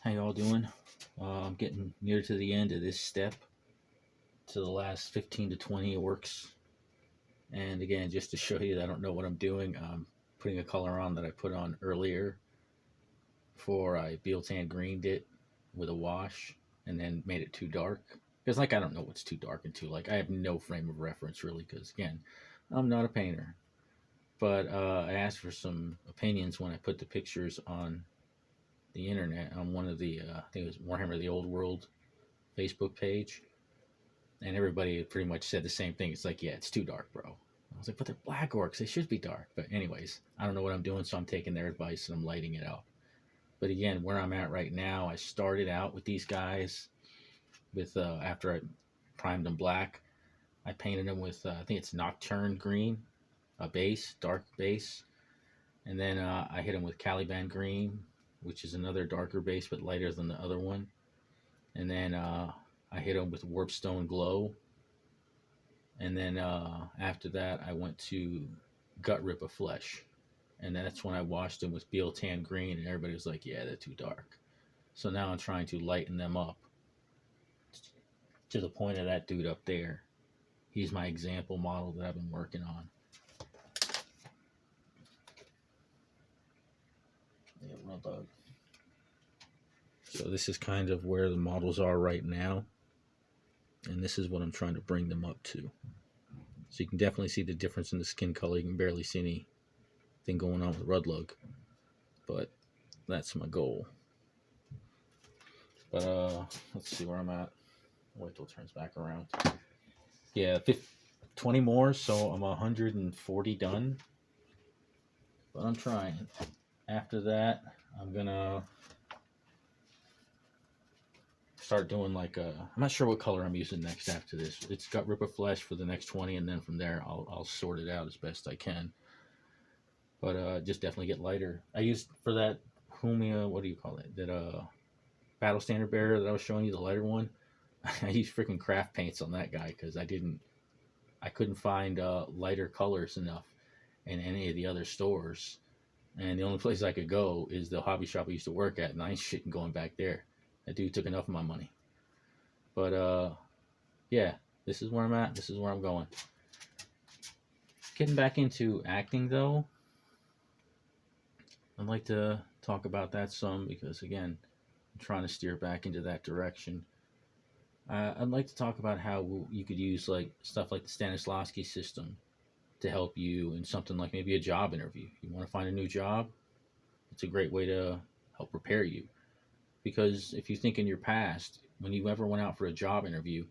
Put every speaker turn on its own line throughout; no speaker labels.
How y'all doing? I'm getting near to the end of this step, to the last 15 to 20 works. And again, just to show you that I don't know what I'm doing, I'm putting a color on that I put on earlier before I Beal-Tan greened it with a wash and then made it too dark. Because, I don't know what's too dark and too light. I have no frame of reference, really, because, again, I'm not a painter. But I asked for some opinions when I put the pictures on the internet on one of the, I think it was Warhammer the Old World Facebook page. And everybody pretty much said the same thing. It's like, yeah, it's too dark, bro. I was like, but they're black orcs. They should be dark. But anyways, I don't know what I'm doing, so I'm taking their advice and I'm lighting it up. But again, where I'm at right now, I started out with these guys with, after I primed them black, I painted them with, I think it's Nocturne green, a base, dark base. And then I hit them with Caliban green, which is another darker base, but lighter than the other one. And then I hit them with Warpstone Glow. And then after that, I went to Gut Rip of Flesh. And that's when I washed them with Beal-Tan green, and everybody was like, yeah, they're too dark. So now I'm trying to lighten them up to the point of that dude up there. He's my example model that I've been working on. Yeah, well done. So this is kind of where the models are right now. And this is what I'm trying to bring them up to. So you can definitely see the difference in the skin color. You can barely see anything going on with Rudlug. But that's my goal. But let's see where I'm at. Wait till it turns back around. Yeah, 20 more, so I'm 140 done. But I'm trying. After that, I'm gonna start doing like a, I'm not sure what color I'm using next after this. It's Gut Rip of Flesh for the next 20, and then from there I'll sort it out as best I can. But just definitely get lighter. I used for that Humia, what do you call it? That Battle Standard Bearer that I was showing you, the lighter one. I used freaking craft paints on that guy because I couldn't find lighter colors enough in any of the other stores. And the only place I could go is the hobby shop I used to work at, and I ain't shitting going back there. That dude took enough of my money. But yeah, this is where I'm at. This is where I'm going. Getting back into acting though, I'd like to talk about that some because again, I'm trying to steer back into that direction. I'd like to talk about how you could use like stuff like the Stanislavski system to help you in something like maybe a job interview. You want to find a new job? It's a great way to help prepare you. Because if you think in your past, when you ever went out for a job interview,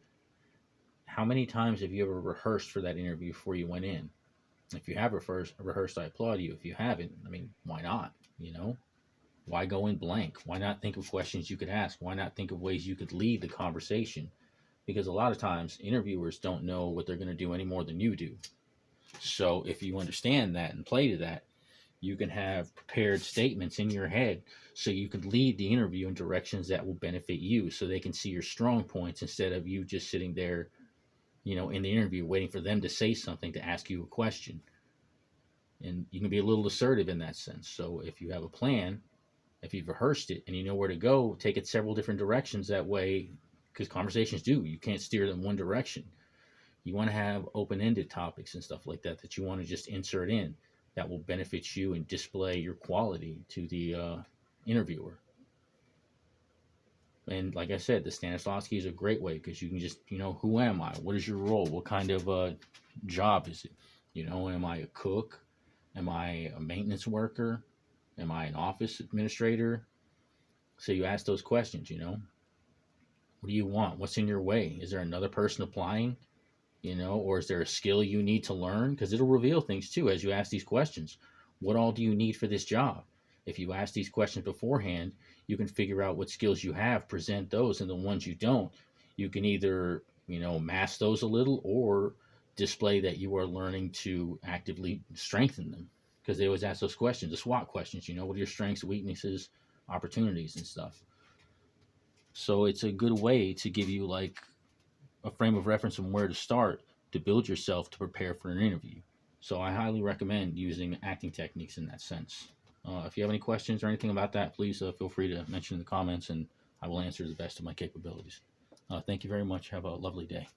how many times have you ever rehearsed for that interview before you went in? If you have rehearsed, I applaud you. If you haven't, I mean, why not? You know? Why go in blank? Why not think of questions you could ask? Why not think of ways you could lead the conversation? Because a lot of times, interviewers don't know what they're going to do any more than you do. So if you understand that and play to that, you can have prepared statements in your head so you can lead the interview in directions that will benefit you so they can see your strong points instead of you just sitting there, in the interview waiting for them to say something to ask you a question. And you can be a little assertive in that sense. So if you have a plan, if you've rehearsed it and you know where to go, take it several different directions that way, because conversations you can't steer them one direction. You want to have open-ended topics and stuff like that you want to just insert in that will benefit you and display your quality to the interviewer. And like I said, the Stanislavski is a great way because you can just, who am I? What is your role? What kind of job is it? Am I a cook? Am I a maintenance worker? Am I an office administrator? So you ask those questions, What do you want? What's in your way? Is there another person applying? Or is there a skill you need to learn? Because it'll reveal things too as you ask these questions. What all do you need for this job? If you ask these questions beforehand, you can figure out what skills you have, present those, and the ones you don't, you can either, mask those a little or display that you are learning to actively strengthen them. Because they always ask those questions, the SWOT questions, what are your strengths, weaknesses, opportunities, and stuff. So it's a good way to give you like a frame of reference on where to start to build yourself to prepare for an interview. So I highly recommend using acting techniques in that sense. If you have any questions or anything about that, please feel free to mention in the comments, and I will answer to the best of my capabilities. Thank you very much. Have a lovely day.